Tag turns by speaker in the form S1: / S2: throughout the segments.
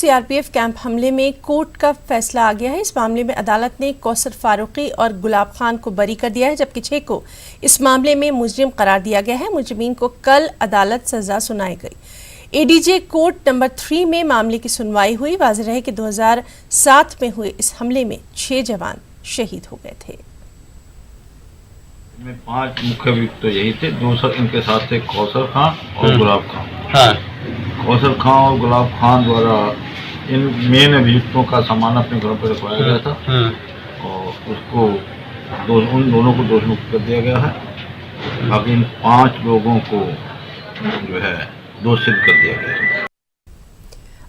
S1: CRPF camp हमले में court का फैसला आ गया है। इस मामले में अदालत ने कौसर फारूकी और गुलाब खान को बरी कर दिया है, जबकि 6 को इस मामले में मुजरिम करार दिया गया है। मुजरिमीन को कल अदालत सजा सुनाई गई। एडीजे कोर्ट नंबर 3 में मामले की सुनवाई हुई। वाज़ेह रहे कि 2007 में हुए इस हमले में 6 जवान शहीद हो गए थे।
S2: में 5 मुख्य अभियुक्त तो यही थे, दूसरा इनके साथ थे कौसर खान और गुलाब खान। हाँ। कौसर खान और गुलाब खान द्वारा इन मेन अभियुक्तों का सामान अपने घरों पर रखवाया गया था और उसको उन दोनों को दोषी मुक्त कर दिया गया है। बाकी इन 5 लोगों को जो है दोषी सिद्ध कर दिया गया है।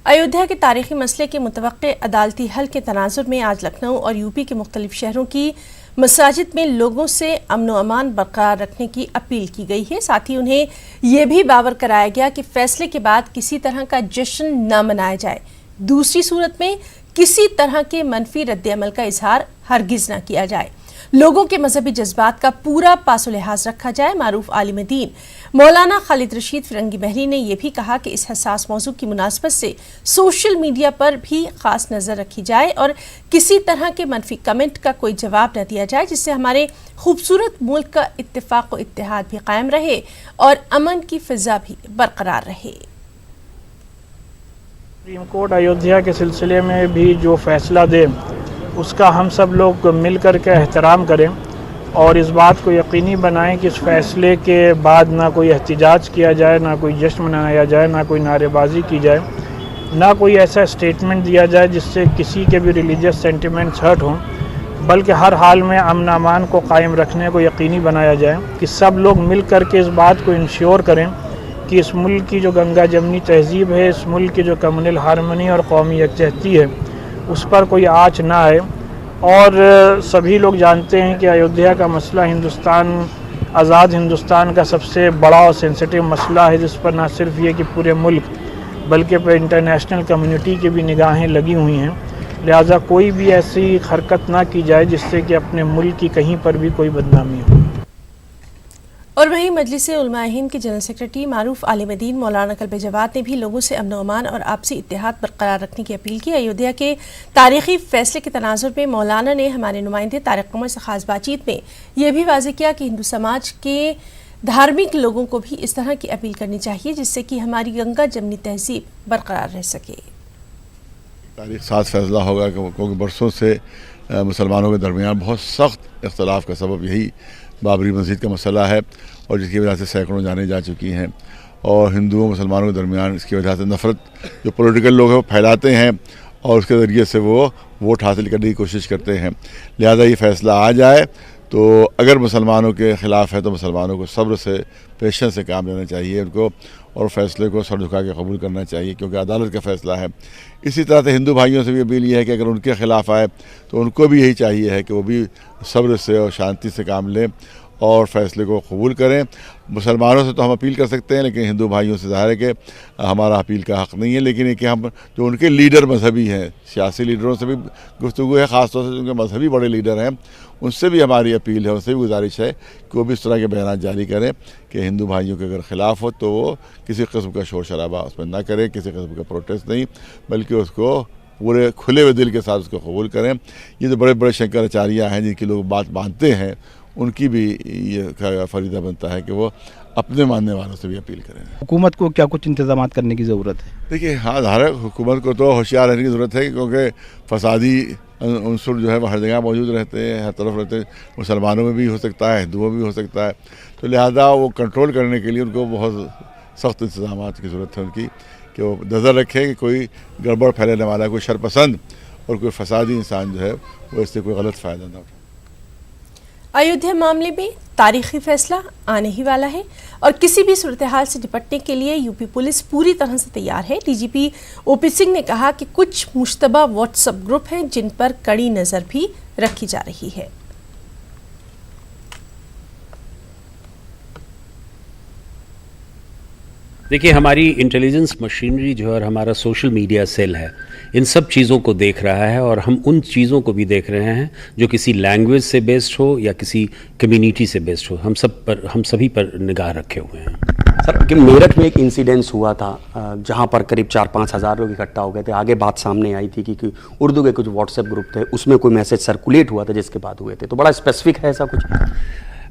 S1: अयोध्या के तारीखी मसले के मुतवक्के अदालती हल के तनाजुर में आज लखनऊ और यूपी के मुख्तलिफ शहरों की मसाजिद में लोगों से अमन व अमान बरकरार रखने की अपील की गई है। साथ ही उन्हें यह भी बावर कराया गया कि फैसले के बाद किसी तरह का जश्न न मनाया जाए। दूसरी सूरत में किसी तरह के मनफी रद्द-ए-अमल का इजहार हरगिज न किया जाए। लोगों के मजहबी जज्बात का पूरा पासो लिहाज रखा जाए। मारूफ आलिम दीन मौलाना खालिद रशीद फिरंगी महली ने यह भी कहा कि इस हसास मौजू की मुनासबत से सोशल मीडिया पर भी खास नजर रखी जाए और किसी तरह के मनफी कमेंट का कोई जवाब न दिया जाए, जिससे हमारे खूबसूरत मुल्क का इत्तेफाक व इत्तेहाद भी कायम रहे और अमन की फिजा भी बरकरार रहे।
S3: सुप्रीम कोर्ट अयोध्या के सिलसिले में भी जो फैसला दे उसका हम सब लोग मिल कर के एहतराम करें और इस बात को यकीनी बनाएं कि इस फैसले के बाद ना कोई एहतिजाज किया जाए, ना कोई जश्न मनाया जाए, ना कोई नारेबाजी की जाए, ना कोई ऐसा स्टेटमेंट दिया जाए जिससे किसी के भी रिलीजियस सेंटिमेंट्स हर्ट हों, बल्कि हर हाल में अमन अमान को कायम रखने को यकीनी बनाया जाए कि सब लोग मिल कर के इस बात को इंश्योर करें कि इस मुल्क की जो गंगा जमनी तहजीब है, इस मुल्क की जो कम्युनल हारमनी और कौमी यकजहती है, उस पर कोई आँच ना आए। और सभी लोग जानते हैं कि अयोध्या का मसला आज़ाद हिंदुस्तान का सबसे बड़ा और सेंसिटिव मसला है, जिस पर ना सिर्फ ये कि पूरे मुल्क बल्कि पर इंटरनेशनल कम्युनिटी की भी निगाहें लगी हुई हैं। लिहाजा कोई भी ऐसी हरकत ना की जाए जिससे कि अपने मुल्क की कहीं पर भी कोई बदनामी हो।
S1: और वहीं मजलिस उलमाए हिंद के जनरल सेक्रेटरी मारूफ आलिम दीन मौलाना कल्बे जवाद ने भी लोगों से अमन अमान और आपसी इत्तेहाद बरकरार रखने की अपील की। अयोध्या के तारीखी फैसले के तनाजुर में मौलाना ने हमारे नुमाइंदे तारिक कमर से खास बातचीत में यह भी वाज़ेह किया कि हिंदू समाज के धार्मिक लोगों को भी इस तरह की अपील करनी चाहिए जिससे कि हमारी गंगा जमनी तहजीब बरकरार रह सके।
S4: तारीख साथ फैसला होगा क्योंकि बरसों से मुसलमानों के दरमियान बहुत सख्त इख्तलाफ का सबब यही बाबरी मस्जिद का मसला है और जिसकी वजह से सैकड़ों जाने जा चुकी हैं और हिंदुओं मुसलमानों के दरमियान इसकी वजह से नफ़रत जो पॉलिटिकल लोग हैं वो फैलाते हैं और उसके ज़रिए से वो वोट हासिल करने की कोशिश करते हैं। लिहाजा ये फ़ैसला आ जाए तो अगर मुसलमानों के ख़िलाफ़ है तो मुसलमानों को सब्र से पेशेंस से काम लेना चाहिए उनको और फैसले को सर झुका के कबूल करना चाहिए क्योंकि अदालत का फ़ैसला है। इसी तरह से हिंदू भाइयों से भी अपील ये है कि अगर उनके ख़िलाफ़ आए तो उनको भी यही चाहिए है कि वो भी सब्र से और शांति से काम लें और फैसले को कबूल करें। मुसलमानों से तो हम अपील कर सकते हैं लेकिन हिंदू भाइयों से ज़ाहिर है कि हमारा अपील का हक़ नहीं है, लेकिन ये कि हम जो उनके लीडर मजहबी हैं, सियासी लीडरों से भी गुफ्तगू है, ख़ास तौर से उनके मजहबी बड़े लीडर हैं, उनसे भी हमारी अपील है, उनसे भी गुजारिश है कि वो भी इस तरह के बयान जारी करें कि हिंदू भाइयों के अगर ख़िलाफ़ हो तो वो किसी किस्म का शोर शराबा उसमें ना करें, किसी किस्म का प्रोटेस्ट नहीं, बल्कि उसको पूरे खुले हुए दिल के साथ उसको कबूल करें। ये जो बड़े बड़े शंकराचार्य हैं जिनकी लोग बात मानते हैं उनकी भी ये फरीदा बनता है कि वो अपने मानने वालों से भी अपील करें।
S5: हुकूमत को क्या कुछ इंतजाम करने की ज़रूरत है?
S4: देखिए हाँ, धारक हुकूमत को तो होशियार रहने की ज़रूरत है क्योंकि फसादी उनसुर जो है वह हर जगह मौजूद रहते हैं, हर तरफ रहते हैं, मुसलमानों में भी हो सकता है, हिंदुओं में भी हो सकता है, तो लिहाजा वो कंट्रोल करने के लिए उनको बहुत सख्त इंतजाम की ज़रूरत है उनकी कि वो नज़र रखें कि कोई गड़बड़ फैलाने वाला, कोई शरपसंद और कोई फसादी इंसान जो है वो इससे कोई गलत फ़ायदा ना उठाए।
S1: अयोध्या मामले में तारीखी फैसला आने ही वाला है और किसी भी सूरत हाल से निपटने के लिए यूपी पुलिस पूरी तरह से तैयार है। डीजीपी ओपी सिंह ने कहा कि कुछ मुश्तबा व्हाट्सएप ग्रुप हैं जिन पर कड़ी नज़र भी रखी जा रही है।
S6: देखिए, हमारी इंटेलिजेंस मशीनरी जो है और हमारा सोशल मीडिया सेल है, इन सब चीज़ों को देख रहा है और हम उन चीज़ों को भी देख रहे हैं जो किसी लैंग्वेज से बेस्ड हो या किसी कम्युनिटी से बेस्ड हो। हम सभी पर निगाह रखे हुए हैं।
S7: सर कि मेरठ में एक इंसिडेंस हुआ था जहां पर करीब 4-5 हज़ार लोग इकट्ठा हो गए थे। आगे बात सामने आई थी कि उर्दू के कुछ व्हाट्सएप ग्रुप थे, उसमें कोई मैसेज सर्कुलेट हुआ था जिसके बाद हुए थे। तो बड़ा स्पेसिफिक है ऐसा कुछ?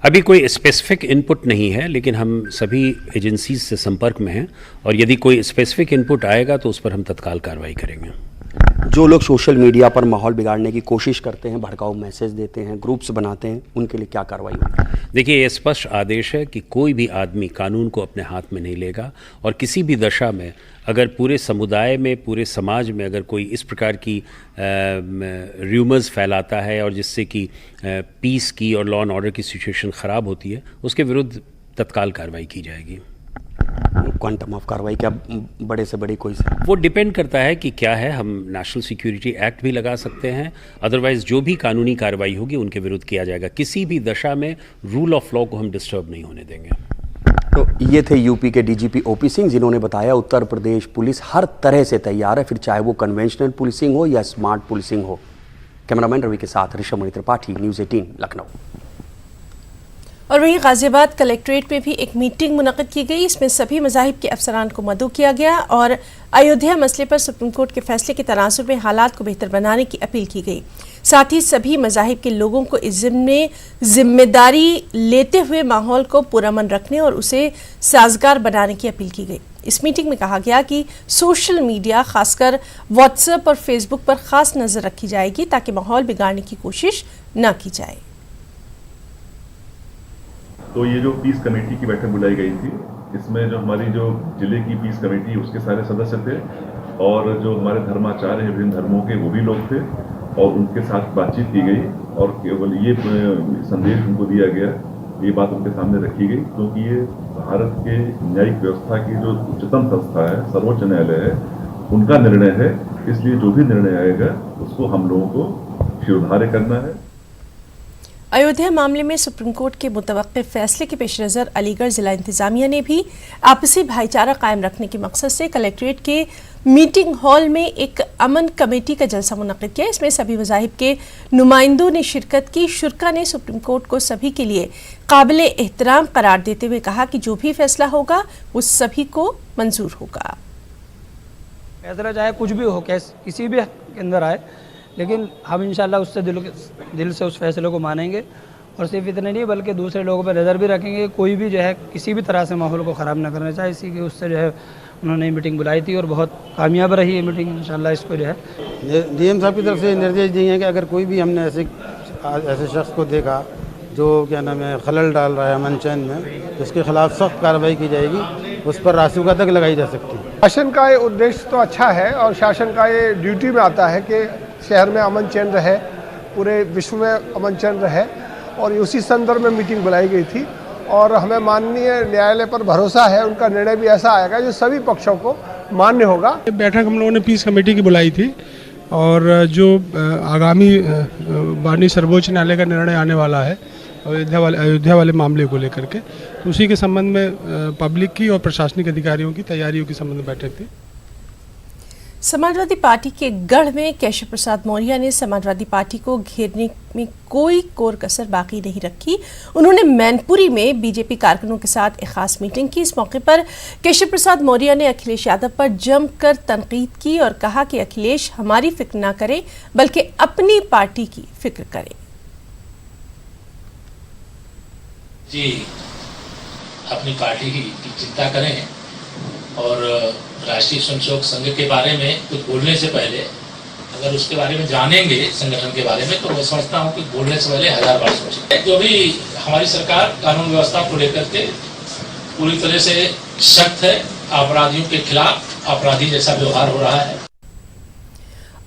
S6: अभी कोई स्पेसिफिक इनपुट नहीं है, लेकिन हम सभी एजेंसीज से संपर्क में हैं और यदि कोई स्पेसिफिक इनपुट आएगा तो उस पर हम तत्काल कार्रवाई करेंगे।
S7: जो लोग सोशल मीडिया पर माहौल बिगाड़ने की कोशिश करते हैं, भड़काऊ मैसेज देते हैं, ग्रुप्स बनाते हैं, उनके लिए क्या कार्रवाई होगी?
S6: देखिए, ये स्पष्ट आदेश है कि कोई भी आदमी कानून को अपने हाथ में नहीं लेगा और किसी भी दशा में अगर पूरे समुदाय में, पूरे समाज में अगर कोई इस प्रकार की र्यूमर्स फैलाता है और जिससे कि पीस की और लॉ एंड ऑर्डर की सिचुएशन ख़राब होती है, उसके विरुद्ध तत्काल कार्रवाई की जाएगी।
S7: क्वांटम ऑफ कार्रवाई क्या बड़े से बड़ी कोई से?
S6: वो डिपेंड करता है कि क्या है। हम नेशनल सिक्योरिटी एक्ट भी लगा सकते हैं, अदरवाइज जो भी कानूनी कार्रवाई होगी उनके विरुद्ध किया जाएगा। किसी भी दशा में रूल ऑफ लॉ को हम डिस्टर्ब नहीं होने देंगे।
S7: तो ये थे यूपी के डीजीपी ओपी सिंह, जिन्होंने बताया उत्तर प्रदेश पुलिस हर तरह से तैयार है, फिर चाहे वो कन्वेंशनल पुलिसिंग हो या स्मार्ट पुलिसिंग हो। कैमरामैन रवि के साथ ऋषभ मणि त्रिपाठी, न्यूज़ 18 लखनऊ।
S1: और वहीं गाजियाबाद कलेक्ट्रेट में भी एक मीटिंग मुनक़िद की गई। इसमें सभी मज़ाहिब के अफसरान को मदऊ किया गया और अयोध्या मसले पर सुप्रीम कोर्ट के फैसले के तनासुर में हालात को बेहतर बनाने की अपील की गई। साथ ही सभी मज़ाहिब के लोगों को इस में जिम्मेदारी लेते हुए माहौल को पुरअमन रखने और उसे साजगार बनाने की अपील की गई। इस मीटिंग में कहा गया कि सोशल मीडिया, खासकर व्हाट्सएप और फेसबुक पर खास नज़र रखी जाएगी ताकि माहौल बिगाड़ने की कोशिश न की जाए।
S8: तो ये जो पीस कमेटी की बैठक बुलाई गई थी, इसमें जो हमारी जो जिले की पीस कमेटी उसके सारे सदस्य थे और जो हमारे धर्माचार्य हैं विभिन्न धर्मों के वो भी लोग थे और उनके साथ बातचीत की गई और केवल ये संदेश उनको दिया गया, ये बात उनके सामने रखी गई क्योंकि ये भारत के न्यायिक व्यवस्था की जो उच्चतम संस्था है, सर्वोच्च न्यायालय है, उनका निर्णय है। इसलिए जो भी निर्णय आएगा उसको हम लोगों को शिरोधार्य करना है।
S1: अयोध्या मामले में सुप्रीम कोर्ट के मुतवक्किल फैसले के पेश नज़र अलीगढ़ जिला इंतजामिया ने भी आपसी भाईचारा कायम रखने के मकसद से कलेक्ट्रेट के मीटिंग हॉल में एक अमन कमेटी का जलसा मुनक़िद किया। इसमें सभी मज़ाहिब के नुमाइंदों ने शिरकत की। शुरका ने सुप्रीम कोर्ट को सभी के लिए काबिले एहतराम करार देते हुए कहा कि जो भी फैसला होगा वो सभी को मंजूर होगा।
S5: फैसला चाहे कुछ भी हो, किसी भी के अंदर आए, लेकिन हम इंशाल्लाह उससे दिल से उस फैसले को मानेंगे और सिर्फ इतने नहीं बल्कि दूसरे लोगों पर नज़र भी रखेंगे, कोई भी जो है किसी भी तरह से माहौल को ख़राब ना करना चाहे। इसी के उससे जो है उन्होंने मीटिंग बुलाई थी और बहुत कामयाब रही ये मीटिंग। इंशाल्लाह इसको जो है
S9: डीएम साहब की तरफ से निर्देश दिए हैं कि अगर कोई भी हमने ऐसे शख्स को देखा जो क्या नाम है खलल डाल रहा है अमन चैन में, तो उसके खिलाफ सख्त कार्रवाई की जाएगी, उस पर रासुका तक लगाई जा सकती है।
S10: शासन का ये उद्देश्य तो अच्छा है और शासन का ये ड्यूटी में आता है कि शहर में अमन चैन रहे, पूरे विश्व में अमन चैन रहे और उसी संदर्भ में मीटिंग बुलाई गई थी और हमें माननीय न्यायालय पर भरोसा है, उनका निर्णय भी ऐसा आएगा जो सभी पक्षों को मान्य होगा।
S11: बैठक हम लोगों ने पीस कमेटी की बुलाई थी और जो आगामी माननीय सर्वोच्च न्यायालय का निर्णय आने वाला है अयोध्या वाले मामले को लेकर के, तो उसी के संबंध में पब्लिक की और प्रशासनिक अधिकारियों की तैयारियों के संबंध में बैठक थी।
S1: समाजवादी पार्टी के गढ़ में केशव प्रसाद मौर्य ने समाजवादी पार्टी को घेरने में कोई कोर कसर बाकी नहीं रखी। उन्होंने मैनपुरी में बीजेपी कारकुनों के साथ एक खास मीटिंग की। इस मौके पर केशव प्रसाद मौर्य ने अखिलेश यादव पर जमकर तनकीद की और कहा कि अखिलेश हमारी फिक्र ना करे बल्कि अपनी पार्टी की फिक्र करे।
S12: जी अपनी पार्टी की चिंता करें और राष्ट्रीय स्वयंसेवक संघ के बारे में कुछ बोलने से पहले अगर उसके बारे में जानेंगे संगठन के बारे में, तो मैं समझता हूँ कि बोलने से पहले 1000 बार सोचें। जो भी हमारी सरकार कानून व्यवस्था को लेकर के पूरी तरह से सख्त है, अपराधियों के खिलाफ अपराधी जैसा व्यवहार हो रहा है।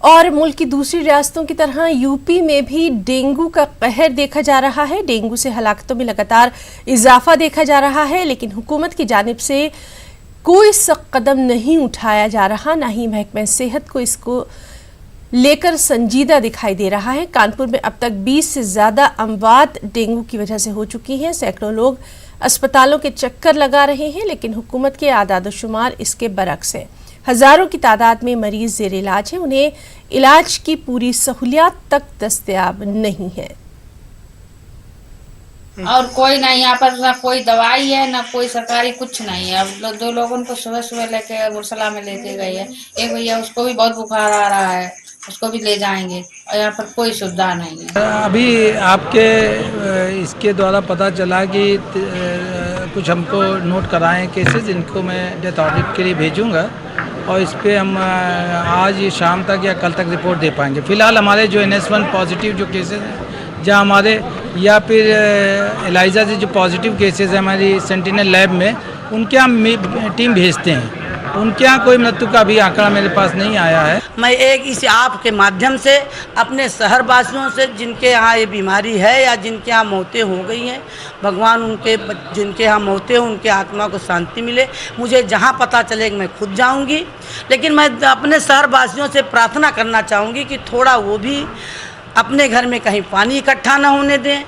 S1: और मुल्क की दूसरी रियासतों की तरह यूपी में भी डेंगू का कहर देखा जा रहा है। डेंगू से हलाकतों में लगातार इजाफा देखा जा रहा है, लेकिन हुकूमत की जानिब से कोई सख्त कदम नहीं उठाया जा रहा, ना ही महकमा सेहत को इसको लेकर संजीदा दिखाई दे रहा है। कानपुर में अब तक 20 से ज़्यादा अमवात डेंगू की वजह से हो चुकी हैं। सैकड़ों लोग अस्पतालों के चक्कर लगा रहे हैं, लेकिन हुकूमत के आदाद-ओ-शुमार इसके बरक्स है। हज़ारों की तादाद में मरीज ज़ेर इलाज हैं, उन्हें इलाज की पूरी सहूलियात तक दस्तयाब नहीं है।
S13: और कोई नहीं यहाँ पर, ना कोई दवाई है ना कोई सरकारी कुछ नहीं है। अब दो लोगों को सुबह सुबह लेके मुरसला में लेके गए हैं। एक भैया उसको भी बहुत बुखार आ रहा है, उसको भी ले जाएंगे और यहाँ पर कोई सुविधा नहीं है।
S5: अभी आपके इसके द्वारा पता चला कि कुछ हमको नोट कराएं केसेस, इनको मैं डेथ ऑडिट के लिए भेजूंगा और इस पर हम आज शाम तक या कल तक रिपोर्ट दे पाएंगे। फिलहाल हमारे जो NS1 पॉजिटिव जो केसेस हैं, जहाँ हमारे या फिर एलाइजा से जो पॉजिटिव केसेस हैं हमारी सेंटिनल लैब में, उनके हम टीम भेजते हैं। उनके यहाँ कोई मृत्यु का भी आंकड़ा मेरे पास नहीं आया है।
S14: मैं एक इस आपके माध्यम से अपने शहर वासियों से जिनके यहाँ ये बीमारी है या जिनके यहाँ मौतें हो गई हैं, भगवान उनके जिनके यहाँ मौतें हो उनके आत्मा को शांति मिले। मुझे जहाँ पता चलेगा मैं खुद जाऊँगी, लेकिन मैं अपने शहर वासियों से प्रार्थना करना चाहूँगी कि थोड़ा वो भी अपने घर में कहीं पानी इकट्ठा ना होने दें।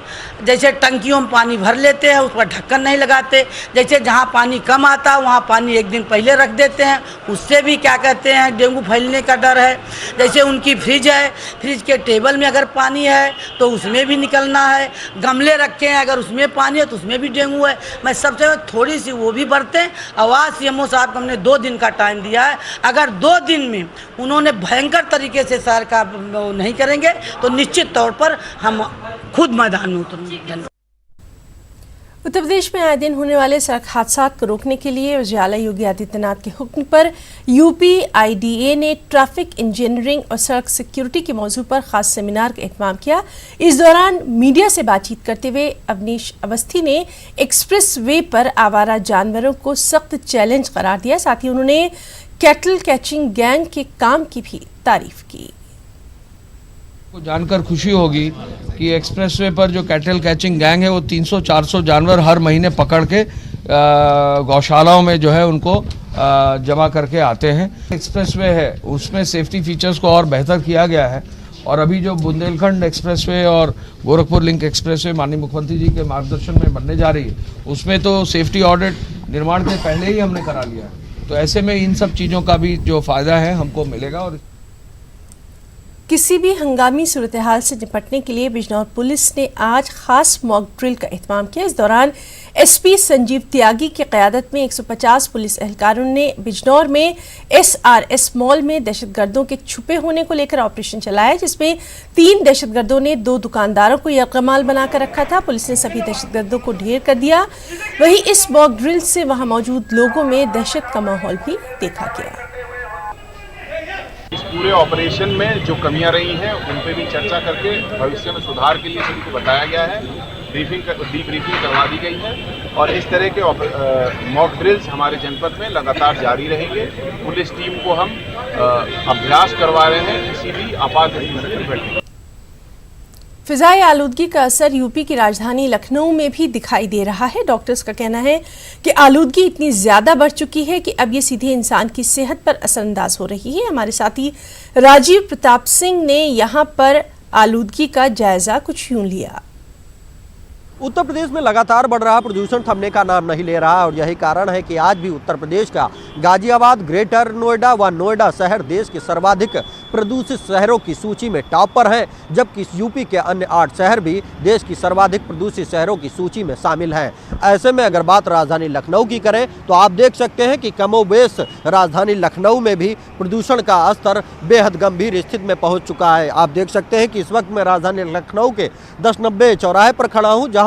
S14: जैसे टंकियों में पानी भर लेते हैं, उस पर ढक्कन नहीं लगाते। जैसे जहाँ पानी कम आता है वहाँ पानी एक दिन पहले रख देते हैं, उससे भी क्या कहते हैं डेंगू फैलने का डर है। जैसे उनकी फ्रिज है, फ्रिज के टेबल में अगर पानी है तो उसमें भी निकलना है। गमले रखे हैं, अगर उसमें पानी है तो उसमें भी डेंगू है। मैं सबसे थोड़ी सी वो भी बरतें। आवाज़ CMO साहब को हमने 2 दिन का टाइम दिया है। अगर 2 दिन में उन्होंने भयंकर तरीके से शहर का नहीं करेंगे तो निश्चित तौर पर हम खुद मैदान में उतरेंगे।
S1: उत्तर प्रदेश में आए दिन होने वाले सड़क हादसात को रोकने के लिए वज़ीर योगी आदित्यनाथ के हुक्म पर UPIDA ने ट्रैफिक इंजीनियरिंग और सड़क सिक्योरिटी के मौजू पर खास सेमिनार का एहतमाम किया। इस दौरान मीडिया से बातचीत करते हुए अवनीश अवस्थी ने एक्सप्रेस वे पर आवारा जानवरों को सख्त चैलेंज करार दिया। साथ ही उन्होंने कैटल कैचिंग गैंग के काम की भी तारीफ की।
S15: को जानकर खुशी होगी कि एक्सप्रेसवे पर जो कैटल कैचिंग गैंग है वो 300-400 जानवर हर महीने पकड़ के गौशालाओं में जो है उनको जमा करके आते हैं। एक्सप्रेसवे है उसमें सेफ्टी फीचर्स को और बेहतर किया गया है और अभी जो बुंदेलखंड एक्सप्रेसवे और गोरखपुर लिंक एक्सप्रेसवे माननीय मुख्यमंत्री जी के मार्गदर्शन में बनने जा रही है, उसमें तो सेफ्टी ऑडिट निर्माण के पहले ही हमने करा लिया है। तो ऐसे में इन सब चीज़ों का भी जो फ़ायदा है हमको मिलेगा। और
S1: किसी भी हंगामी सूरत हाल से निपटने के लिए बिजनौर पुलिस ने आज खास मॉक ड्रिल का एहतमाम किया। इस दौरान SP संजीव त्यागी की क़यादत में 150 पुलिस एहलकारों ने बिजनौर में SRS मॉल में दहशतगर्दों के छुपे होने को लेकर ऑपरेशन चलाया, जिसमें 3 दहशतगर्दों ने 2 दुकानदारों को यरगमाल बनाकर रखा था। पुलिस ने सभी दहशतगर्दों को ढेर कर दिया। वहीं इस मॉक ड्रिल से वहां मौजूद लोगों में दहशत का माहौल भी देखा गया।
S16: इस पूरे ऑपरेशन में जो कमियां रही हैं उन पे भी चर्चा करके भविष्य में सुधार के लिए सभी को बताया गया है। डीब्रीफिंग करवा दी गई है और इस तरह के मॉक ड्रिल्स हमारे जनपद में लगातार जारी रहेंगे। पुलिस टीम को हम अभ्यास करवा रहे हैं किसी भी आपात स्थिति से निपटने।
S1: फिजाई आलूदगी का असर यूपी की राजधानी लखनऊ में भी दिखाई दे रहा है। डॉक्टर्स का कहना है कि आलूदगी इतनी ज़्यादा बढ़ चुकी है कि अब ये सीधे इंसान की सेहत पर असरअंदाज हो रही है। हमारे साथी राजीव प्रताप सिंह ने यहाँ पर आलूदगी का जायजा कुछ यूं लिया।
S17: उत्तर प्रदेश में लगातार बढ़ रहा प्रदूषण थमने का नाम नहीं ले रहा और यही कारण है कि आज भी उत्तर प्रदेश का गाजियाबाद, ग्रेटर नोएडा व नोएडा शहर देश के सर्वाधिक प्रदूषित शहरों की सूची में टॉप पर हैं, जबकि यूपी के अन्य 8 शहर भी देश की सर्वाधिक प्रदूषित शहरों की सूची में शामिल हैं। ऐसे में अगर बात राजधानी लखनऊ की करें तो आप देख सकते हैं कि कमोबेश राजधानी लखनऊ में भी प्रदूषण का स्तर बेहद गंभीर स्थिति में पहुँच चुका है। आप देख सकते हैं कि इस वक्त मैं राजधानी लखनऊ के 1090 चौराहे पर खड़ा हूँ, जहाँ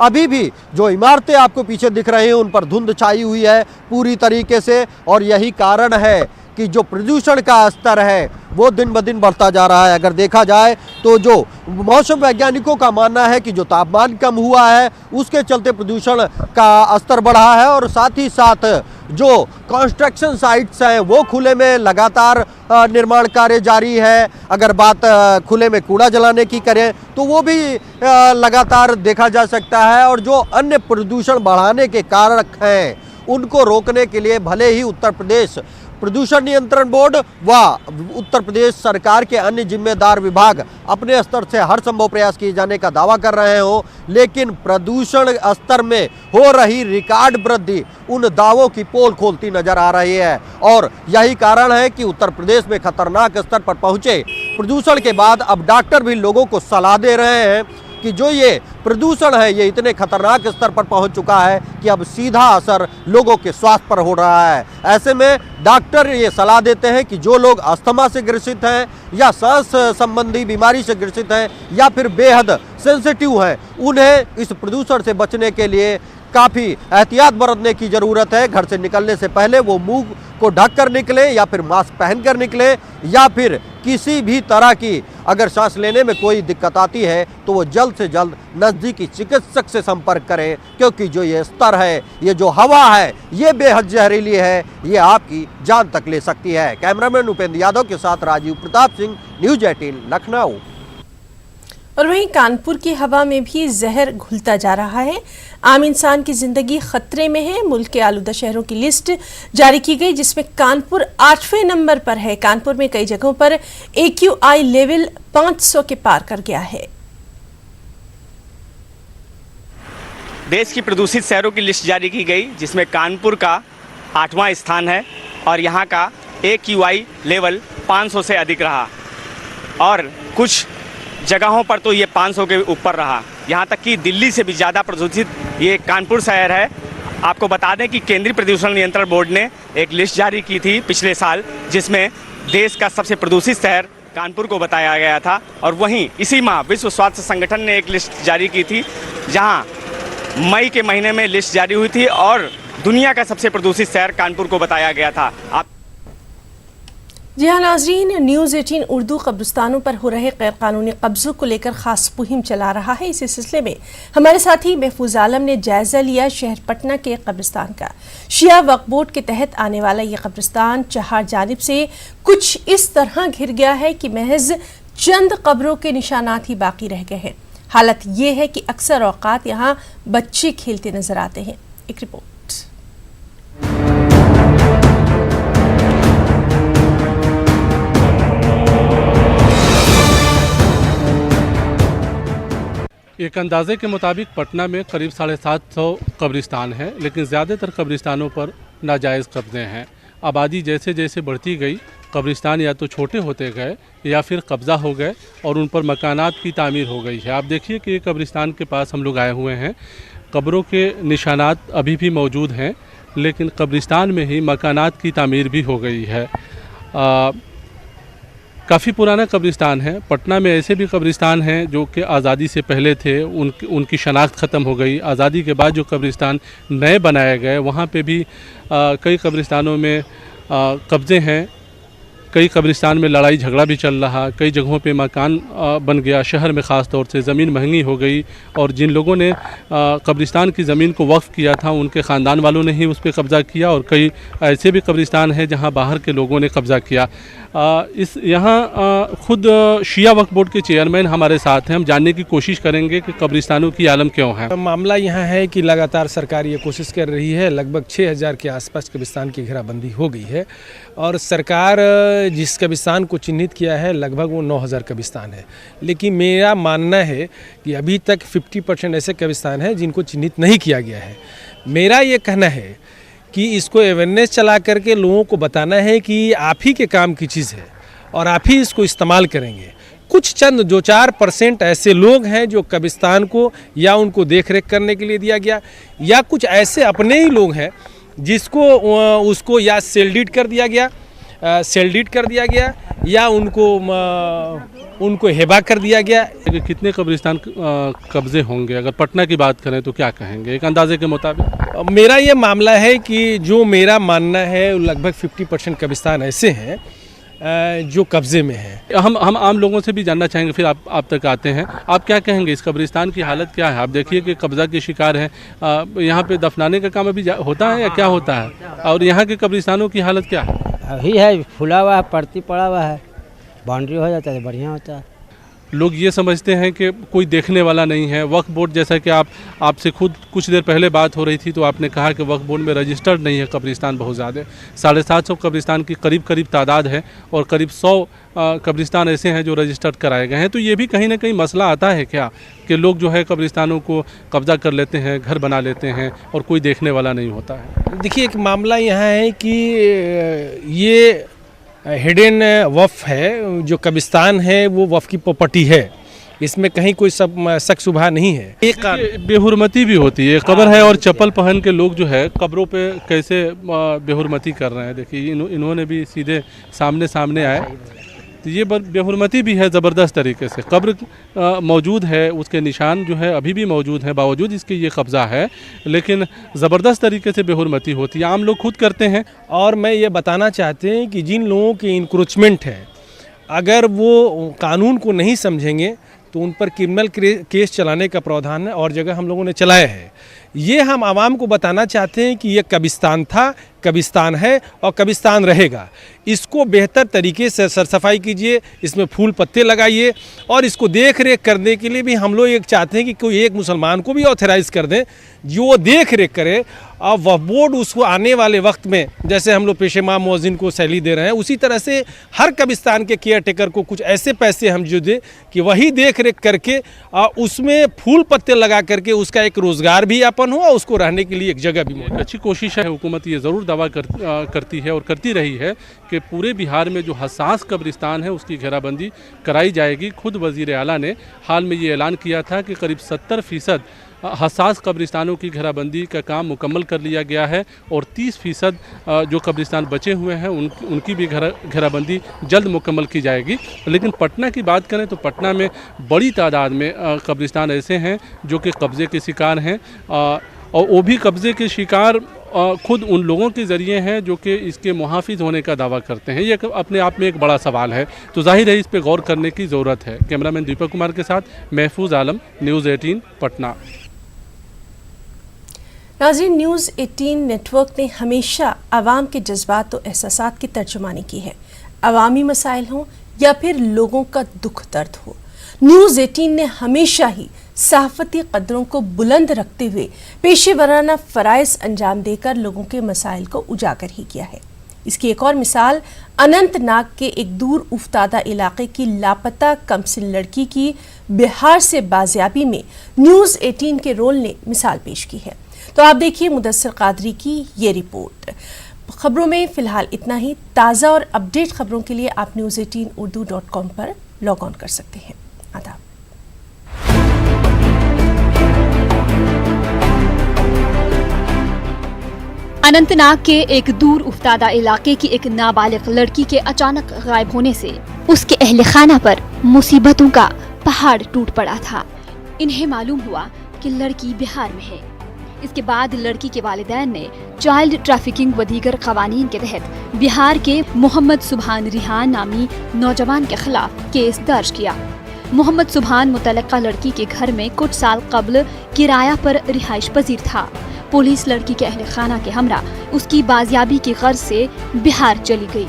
S17: अभी भी जो इमारतें आपको पीछे दिख रही हैं उन पर धुंध छाई हुई है पूरी तरीके से और यही कारण है कि जो प्रदूषण का स्तर है वो दिन ब दिन बढ़ता जा रहा है। अगर देखा जाए तो जो मौसम वैज्ञानिकों का मानना है कि जो तापमान कम हुआ है उसके चलते प्रदूषण का स्तर बढ़ा है और साथ ही साथ जो कंस्ट्रक्शन साइट्स हैं वो खुले में लगातार निर्माण कार्य जारी है। अगर बात खुले में कूड़ा जलाने की करें तो वो भी लगातार देखा जा सकता है और जो अन्य प्रदूषण बढ़ाने के कारक हैं उनको रोकने के लिए भले ही उत्तर प्रदेश प्रदूषण नियंत्रण बोर्ड व उत्तर प्रदेश सरकार के अन्य जिम्मेदार विभाग अपने स्तर से हर संभव प्रयास किए जाने का दावा कर रहे हो, लेकिन प्रदूषण स्तर में हो रही रिकॉर्ड वृद्धि उन दावों की पोल खोलती नजर आ रही है। और यही कारण है कि उत्तर प्रदेश में खतरनाक स्तर पर पहुंचे प्रदूषण के बाद अब डॉक्टर भी लोगों को सलाह दे रहे हैं कि जो ये प्रदूषण है ये इतने खतरनाक स्तर पर पहुंच चुका है कि अब सीधा असर लोगों के स्वास्थ्य पर हो रहा है। ऐसे में डॉक्टर ये सलाह देते हैं कि जो लोग अस्थमा से ग्रसित हैं या सांस संबंधी बीमारी से ग्रसित हैं या फिर बेहद सेंसिटिव हैं, उन्हें इस प्रदूषण से बचने के लिए काफ़ी एहतियात बरतने की ज़रूरत है। घर से निकलने से पहले वो मुंह को ढक कर निकले या फिर मास्क पहन कर निकले, या फिर किसी भी तरह की अगर सांस लेने में कोई दिक्कत आती है तो वो जल्द से जल्द नज़दीकी चिकित्सक से संपर्क करें, क्योंकि जो ये स्तर है, ये जो हवा है, ये बेहद जहरीली है, ये आपकी जान तक ले सकती है। कैमरामैन उपेंद्र यादव के साथ राजीव प्रताप सिंह, न्यूज़ 18 लखनऊ।
S1: और वहीं कानपुर की हवा में भी जहर घुलता जा रहा है। आम इंसान की जिंदगी खतरे में है। मुल्क के आलूदा शहरों की लिस्ट जारी की गई, जिसमें कानपुर 8वें नंबर पर है। कानपुर में कई जगहों पर AQI लेवल 500 के पार कर गया है।
S18: देश की प्रदूषित शहरों की लिस्ट जारी की गई, जिसमें कानपुर का 8वां स्थान है और यहाँ का AQI लेवल 500 से अधिक रहा और कुछ जगहों पर तो ये 500 के ऊपर रहा। यहाँ तक कि दिल्ली से भी ज़्यादा प्रदूषित ये कानपुर शहर है। आपको बता दें कि केंद्रीय प्रदूषण नियंत्रण बोर्ड ने एक लिस्ट जारी की थी पिछले साल, जिसमें देश का सबसे प्रदूषित शहर कानपुर को बताया गया था। और वहीं इसी माह विश्व स्वास्थ्य संगठन ने एक लिस्ट जारी की थी, जहाँ मई के महीने में लिस्ट जारी हुई थी और दुनिया का सबसे प्रदूषित शहर कानपुर को बताया गया था।
S1: जी हाँ नाजरीन, न्यूज़ 18 उर्दू कब्रिस्तानों पर हो रहे गैर कानूनी कब्जों को लेकर खास मुहिम चला रहा है। इसी सिलसिले में हमारे साथी महफूज आलम ने जायजा लिया शहर पटना के कब्रिस्तान का। शिया वक्फ बोर्ड के तहत आने वाला ये कब्रिस्तान चार जानिब से कुछ इस तरह घिर गया है कि महज चंद कब्रों के निशानात ही बाकी रह गए हैं। हालत ये है कि अक्सर औकात यहाँ बच्चे खेलते नजर आते हैं। एक रिपोर्ट।
S11: एक अंदाजे के मुताबिक पटना में करीब 750 कब्रिस्तान हैं, लेकिन ज़्यादातर कब्रिस्तानों पर नाजायज़ कब्ज़े हैं। आबादी जैसे जैसे बढ़ती गई, कब्रिस्तान या तो छोटे होते गए या फिर कब्ज़ा हो गए और उन पर मकानात की तामीर हो गई है। आप देखिए कि कब्रिस्तान के पास हम लोग आए हुए हैं। कब्रों के निशानात अभी भी मौजूद हैं, लेकिन कब्रिस्तान में ही मकानात की तामीर भी हो गई है। काफ़ी पुराना कब्रिस्तान है। पटना में ऐसे भी कब्रिस्तान हैं जो कि आज़ादी से पहले थे, उनकी शनाख्त ख़त्म हो गई। आज़ादी के बाद जो कब्रिस्तान नए बनाए गए, वहाँ पे भी कई कब्रिस्तानों में कब्ज़े हैं। कई कब्रिस्तान में लड़ाई झगड़ा भी चल रहा। कई जगहों पे मकान बन गया। शहर में ख़ास तौर से ज़मीन महंगी हो गई और जिन लोगों ने कब्रिस्तान की ज़मीन को वक्फ़ किया था, उनके ख़ानदान वालों ने ही उस पर कब्ज़ा किया। और कई ऐसे भी कब्रिस्तान हैं जहां बाहर के लोगों ने कब्ज़ा किया। यहाँ खुद शिया वक्फ बोर्ड के चेयरमैन हमारे साथ हैं। हम जानने की कोशिश करेंगे कि कब्रिस्तानों की आलम क्यों है।
S19: मामला यहाँ है कि लगातार सरकार ये कोशिश कर रही है। लगभग 6000 के आसपास कब्रिस्तान की घेराबंदी हो गई है और सरकार जिस कब्रिस्तान को चिन्हित किया है लगभग वो 9000 कब्रिस्तान है। लेकिन मेरा मानना है कि अभी तक 50% ऐसे कब्रिस्तान हैं जिनको चिन्हित नहीं किया गया है। मेरा ये कहना है कि इसको अवेयरनेस चला करके लोगों को बताना है कि आप ही के काम की चीज़ है और आप ही इसको इस्तेमाल करेंगे। कुछ चंद 2-4% ऐसे लोग हैं जो कब्रिस्तान को या उनको देख रेख करने के लिए दिया गया, या कुछ ऐसे अपने ही लोग हैं जिसको उसको या सेल डीड कर दिया गया या उनको हेबा कर दिया गया।
S11: कितने कब्रिस्तान कब्जे होंगे अगर पटना की बात करें तो क्या कहेंगे एक अंदाजे के मुताबिक?
S19: मेरा ये मामला है कि जो मेरा मानना है लगभग 50% कब्रिस्तान ऐसे हैं जो कब्जे में है।
S11: हम आम लोगों से भी जानना चाहेंगे, फिर आप तक आते हैं। आप क्या कहेंगे, इस कब्रिस्तान की हालत क्या है? आप देखिए कि कब्जा के शिकार हैं। यहाँ पे दफनाने का काम अभी होता है या क्या होता है? और यहाँ के कब्रिस्तानों की हालत क्या है?
S20: अभी है फुला हुआ है, परती पड़ा हुआ है, बाउंड्री हो जाता है, बढ़िया होता है।
S11: लोग ये समझते हैं कि कोई देखने वाला नहीं है। वक्फ बोर्ड, जैसा कि आपसे खुद कुछ देर पहले बात हो रही थी तो आपने कहा कि वक्फ बोर्ड में रजिस्टर्ड नहीं है कब्रिस्तान बहुत ज़्यादा। 750 कब्रिस्तान की करीब तादाद है और करीब 100 कब्रिस्तान ऐसे हैं जो रजिस्टर्ड कराए गए हैं। तो ये भी कहीं ना कहीं मसला आता है क्या कि लोग जो है कब्रिस्तानों को कब्जा कर लेते हैं, घर बना लेते हैं और कोई देखने वाला नहीं होता है?
S19: देखिए, एक मामला यहाँ है कि ये हिडन वफ़ है, जो कब्रिस्तान है वो वफ़ की प्रॉपर्टी है इसमें कहीं कोई शक शुबहा नहीं है। एक
S11: बेहुरमती भी होती है, कब्र है और चप्पल पहन के लोग जो है कब्रों पे कैसे बेहुरमती कर रहे हैं। देखिए इन्होंने भी सीधे सामने आए, तो ये बेहुरमती भी है ज़बरदस्त तरीके से। कब्र मौजूद है, उसके निशान जो है अभी भी मौजूद हैं, बावजूद इसके ये कब्ज़ा है, लेकिन ज़बरदस्त तरीके से बेहुरमती होती है। आम लोग खुद करते हैं।
S19: और मैं ये बताना चाहते हैं कि जिन लोगों की इंक्रोचमेंट है, अगर वो कानून को नहीं समझेंगे तो उन पर क्रिमिनल केस चलाने का प्रावधान है और जगह हम लोगों ने चलाया है। ये हम आवाम को बताना चाहते हैं कि ये कब्रिस्तान था, कब्रिस्तान है और कब्रिस्तान रहेगा। इसको बेहतर तरीके से सरसफाई कीजिए, इसमें फूल पत्ते लगाइए और इसको देख रेख करने के लिए भी हम लोग एक चाहते हैं कि कोई एक मुसलमान को भी ऑथराइज कर दें जो वो देख रेख करे और वह बोर्ड उसको आने वाले वक्त में, जैसे हम लोग पेशेमा मुअज्जिन को सैलरी दे रहे हैं, उसी तरह से हर कब्रिस्तान के केयर टेकर को कुछ ऐसे पैसे हम जो दें कि वही देख रेख करके उसमें फूल पत्ते लगा करके उसका एक रोज़गार भी यापन हो और उसको रहने के लिए एक जगह भी मौजूद।
S11: अच्छी कोशिश है। हुकूमत ये ज़रूर दावा करती है और करती रही है कि पूरे बिहार में जो हसास कब्रिस्तान है उसकी घेराबंदी कराई जाएगी। खुद वज़ीर आला ने हाल में ये ऐलान किया था कि करीब 70% हसास कब्रिस्तानों की घेराबंदी का काम मुकम्मल कर लिया गया है और 30% जो कब्रिस्तान बचे हुए हैं उनकी भी घेराबंदी जल्द मुकम्मल की जाएगी। लेकिन पटना की बात करें तो पटना में बड़ी तादाद में कब्रिस्तान ऐसे हैं जो कि कब्ज़े के शिकार हैं और वो भी कब्ज़े के शिकार खुद उन लोगों के ज़रिए हैं जो कि इसके मुहाफिज होने का दावा करते हैं। ये अपने आप में एक बड़ा सवाल है, तो जाहिर है इस पर गौर करने की ज़रूरत है। कैमरामैन दीपक कुमार के साथ महफूज आलम, न्यूज़ 18 पटना।
S1: नाज़रीन, न्यूज़ 18 नेटवर्क ने हमेशा आवाम के जज्बात और एहसासात की तर्जुमानी की है। अवामी मसाइल हों या फिर लोगों का दुख दर्द हो, न्यूज़ 18 ने हमेशा ही सहाफ़ती कदरों को बुलंद रखते हुए पेशेवराना फ़राइज़ अंजाम देकर लोगों के मसाइल को उजागर ही किया है। इसकी एक और मिसाल अनंतनाग के एक दूर उफ्तादा इलाके की लापता कमसिन लड़की की बिहार से बाजियाबी में न्यूज़ 18 के रोल ने मिसाल पेश की है। तो आप देखिए मुदस्सिर कादरी की ये रिपोर्ट। खबरों में फ़िलहाल इतना ही। ताज़ा और अपडेट खबरों के लिए आप news18urdu.com पर लॉग ऑन कर सकते हैं। आदाब।
S21: अनंतनाग के एक दूर उफ्तादा इलाके की एक नाबालिग लड़की के अचानक गायब होने से उसके अहले खाना पर मुसीबतों का पहाड़ टूट पड़ा था। इन्हें मालूम हुआ कि लड़की बिहार में है। इसके बाद लड़की के वालिदैन ने चाइल्ड ट्रैफिकिंग व दीगर क़वानीन के तहत बिहार के मोहम्मद सुभान रिहान नामी नौजवान के खिलाफ केस दर्ज किया। मोहम्मद सुभान मुतलक्का लड़की के घर में कुछ साल कबल किराया पर रिहाइश पजीर था। पुलिस लड़की के अहले खाना के हमरा उसकी बाजियाबी की गर्ज से बिहार चली गई।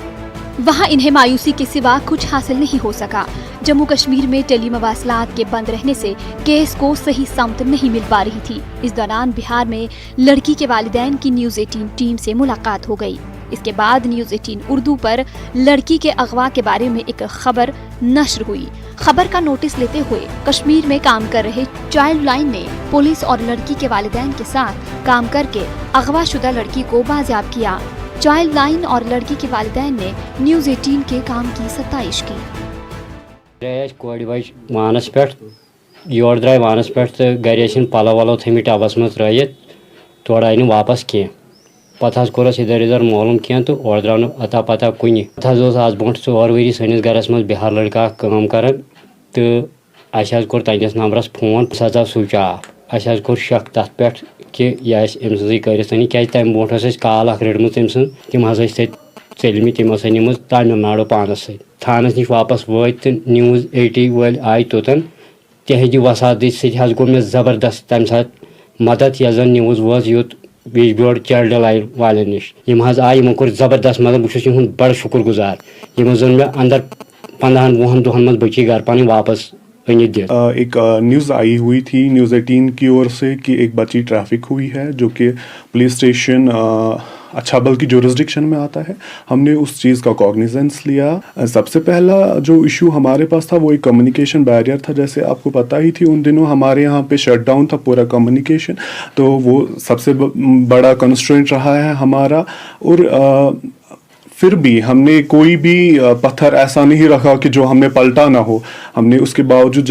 S21: वहाँ इन्हें मायूसी के सिवा कुछ हासिल नहीं हो सका। जम्मू कश्मीर में टेलीमवासलात के बंद रहने से केस को सही समत नहीं मिल पा रही थी। इस दौरान बिहार में लड़की के वालिदैन की न्यूज़ 18 टीम से मुलाकात हो गई। इसके बाद न्यूज़ 18 उर्दू पर लड़की के अगवा के बारे में एक खबर नश्र हुई। खबर का नोटिस लेते हुए कश्मीर में काम कर रहे चाइल्ड लाइन ने पुलिस और लड़की के वालिदैन के साथ काम करके अगवा शुदा लड़की को बाजियाब किया। चाइल्ड लाइन और लड़की के वालिदैन ने न्यूज़ 18 के काम की सताइश की।
S22: वानस पे योर द्राय वानस पे तो गर पलो वलो थमित टबस मज त्रित तोड़ आई वापस कह पे कोरस इधर उधर मालूम कह तो और द्राव अता पता कुन पे आज ब्रोह 4 वरी सनिस गरस मज बिहार लड़का काम कर तो अस कोर तंदिस नंबरस फोन सह स्विच ऑफ। अस कोर शक तथ पे कि यह अम सजी कर क्या तम ब्रोह कॉल रटम तम तम चलम तम निम तमिलनाडु पानस सत थानस नश वापस वत न्यूज़ 18 वल आय तोतन तहज वसात सह गो मे ज़बरदस्त तम सात मदद यह जन न्यूज़ वोज युत बिजबोड़ चाइल्ड लाइन वाले नश यम आय यमो कोर ज़बरदस्त मदद बहुत बड़ शुक्र गुजार यमो जन मे अंदर 15-20 दोहन मज बची घर पानी वापस।
S23: एक न्यूज़ आई हुई थी न्यूज़ 18 की ओर से कि एक बच्ची ट्रैफिक हुई है जो कि पुलिस स्टेशन अच्छाबल की जुरिस्डिक्शन में आता है। हमने उस चीज़ का कॉग्निजेंस लिया। सबसे पहला जो इशू हमारे पास था वो एक कम्युनिकेशन बैरियर था। जैसे आपको पता ही थी उन दिनों हमारे यहाँ पे शटडाउन था पूरा कम्युनिकेशन, तो वो सबसे बड़ा कंस्ट्रेंट रहा है हमारा। और फिर भी हमने कोई भी पत्थर ऐसा नहीं रखा कि जो हमने पलटा ना हो। हमने उसके बावजूद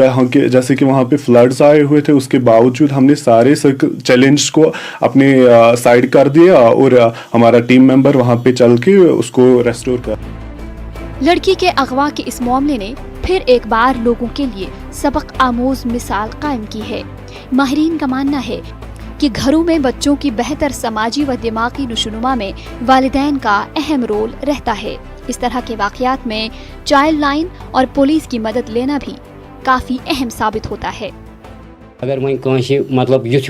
S23: जैसे कि वहाँ पे फ्लड्स आए हुए थे, उसके बावजूद हमने सारे चैलेंज को अपने साइड कर दिया और हमारा टीम मेंबर वहाँ पे चल के उसको रेस्टोर कर।
S21: लड़की के अगवा के इस मामले ने फिर एक बार लोगों के लिए सबक आमोज मिसाल कायम की है। माहिरीन का मानना है कि घरों में बच्चों की बेहतर समाजी व दिमागी नुशनुमा में वालिदैन का अहम रोल रहता है। इस तरह के वाक़यात में चाइल्ड लाइन और पुलिस की मदद लेना भी काफ़ी अहम साबित होता है।
S22: अगर वहीं कहीं मतलब युथ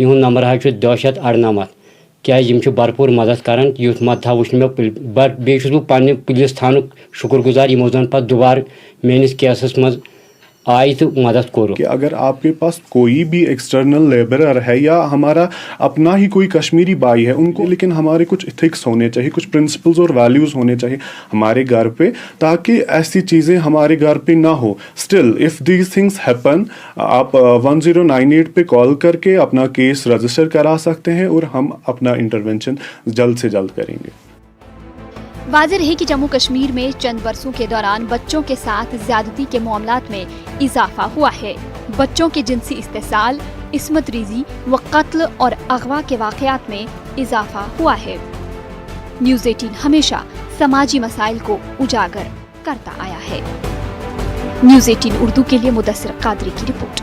S22: यहुंद नंबर है 298 क्या भरपूर मदद करान। युथ मत वुच मे बेस बह पन्ने पुलिस थानुक शुक्रगुजार यमो जन पत दुबार मेनिस केसस मज आई तो मदद करो।
S23: कि अगर आपके पास कोई भी एक्सटर्नल लेबरर है या हमारा अपना ही कोई कश्मीरी भाई है, उनको लेकिन हमारे कुछ इथिक्स होने चाहिए, कुछ प्रिंसिपल्स और वैल्यूज़ होने चाहिए हमारे घर पे, ताकि ऐसी चीज़ें हमारे घर पे ना हो। Still if these things happen, आप 1098 पे कॉल करके अपना केस रजिस्टर करा सकते हैं और हम अपना इंटरवेंशन जल्द से जल्द करेंगे।
S21: वाज़ेह है कि जम्मू कश्मीर में चंद वर्षों के दौरान बच्चों के साथ ज्यादती के मामलात में इजाफा हुआ है। बच्चों के जिनसी इस्तेसाल, इस्मत रिजी व कत्ल और अगवा के वाक़यात में इजाफा हुआ है। न्यूज़ 18 हमेशा समाजी मसाइल को उजागर करता आया है। न्यूज़ 18 उर्दू के लिए मुदस्सिर कादरी की रिपोर्ट।